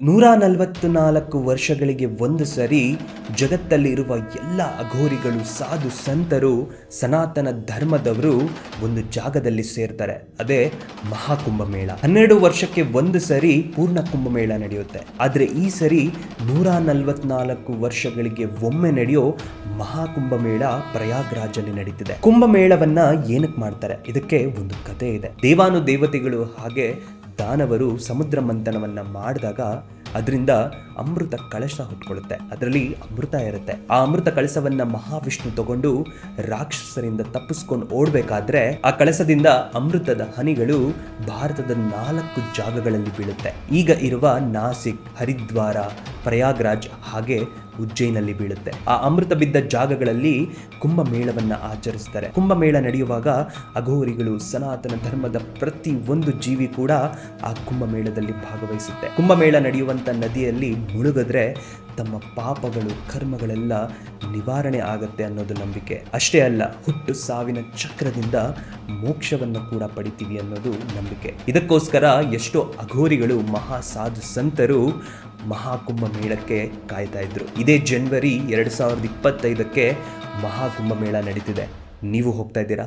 144 ವರ್ಷಗಳಿಗೆ ಒಂದು ಸರಿ ಜಗತ್ತಲ್ಲಿರುವ ಎಲ್ಲ ಅಘೋರಿಗಳು, ಸಾಧು ಸಂತರು, ಸನಾತನ ಧರ್ಮದವರು ಒಂದು ಜಾಗದಲ್ಲಿ ಸೇರ್ತಾರೆ. ಅದೇ ಮಹಾಕುಂಭಮೇಳ. 12 ವರ್ಷಕ್ಕೆ ಒಂದು ಸರಿ ಪೂರ್ಣ ಕುಂಭಮೇಳ ನಡೆಯುತ್ತೆ. ಆದರೆ ಈ ಸರಿ 144 ವರ್ಷಗಳಿಗೆ ಒಮ್ಮೆ ನಡೆಯೋ ಮಹಾಕುಂಭಮೇಳ ಪ್ರಯಾಗ್ರಾಜಲ್ಲಿ ನಡೀತಿದೆ. ಕುಂಭಮೇಳವನ್ನ ಏನಕ್ಕೆ ಮಾಡ್ತಾರೆ? ಇದಕ್ಕೆ ಒಂದು ಕಥೆ ಇದೆ. ದೇವಾನುದೇವತೆಗಳು ಹಾಗೆ ದಾನವರು ಸಮುದ್ರ ಮಂಥನವನ್ನ ಮಾಡಿದಾಗ ಅದರಿಂದ ಅಮೃತ ಕಳಶ ಹುಟ್ಕೊಳ್ಳುತ್ತೆ. ಅದರಲ್ಲಿ ಅಮೃತ ಇರುತ್ತೆ. ಆ ಅಮೃತ ಕಳಸವನ್ನ ಮಹಾವಿಷ್ಣು ತಗೊಂಡು ರಾಕ್ಷಸರಿಂದ ತಪ್ಪಿಸ್ಕೊಂಡು ಓಡಬೇಕಾದ್ರೆ ಆ ಕಳಸದಿಂದ ಅಮೃತದ ಹನಿಗಳು ಭಾರತದ 4 ಜಾಗಗಳಲ್ಲಿ ಬೀಳುತ್ತೆ. ಈಗ ಇರುವ ನಾಸಿಕ್, ಹರಿದ್ವಾರ, ಪ್ರಯಾಗ್ರಾಜ್ ಹಾಗೆ ಉಜ್ಜಯಿನಲ್ಲಿ ಬೀಳುತ್ತೆ. ಆ ಅಮೃತ ಬಿದ್ದ ಜಾಗಗಳಲ್ಲಿ ಕುಂಭಮೇಳವನ್ನ ಆಚರಿಸ್ತಾರೆ. ಕುಂಭಮೇಳ ನಡೆಯುವಾಗ ಅಘೋರಿಗಳು, ಸನಾತನ ಧರ್ಮದ ಪ್ರತಿ ಒಂದು ಜೀವಿ ಕೂಡ ಆ ಕುಂಭಮೇಳದಲ್ಲಿ ಭಾಗವಹಿಸುತ್ತೆ. ಕುಂಭಮೇಳ ನಡೆಯುವಂತ ನದಿಯಲ್ಲಿ ಮುಳುಗಿದ್ರೆ ತಮ್ಮ ಪಾಪಗಳು, ಕರ್ಮಗಳೆಲ್ಲ ನಿವಾರಣೆ ಆಗತ್ತೆ ಅನ್ನೋದು ನಂಬಿಕೆ. ಅಷ್ಟೇ ಅಲ್ಲ, ಹುಟ್ಟು ಸಾವಿನ ಚಕ್ರದಿಂದ ಮೋಕ್ಷವನ್ನು ಕೂಡ ಪಡಿತೀವಿ ಅನ್ನೋದು ನಂಬಿಕೆ. ಇದಕ್ಕೋಸ್ಕರ ಎಷ್ಟೋ ಅಘೋರಿಗಳು, ಮಹಾ ಸಾಧು ಸಂತರು ಮಹಾಕುಂಭಮೇಳಕ್ಕೆ ಕಾಯ್ತಾ ಇದ್ರು. ಇದೇ ಜನವರಿ 2025ಕ್ಕೆ ಮಹಾಕುಂಭಮೇಳ ನಡೀತಿದೆ. ನೀವು ಹೋಗ್ತಾ ಇದ್ದೀರಾ?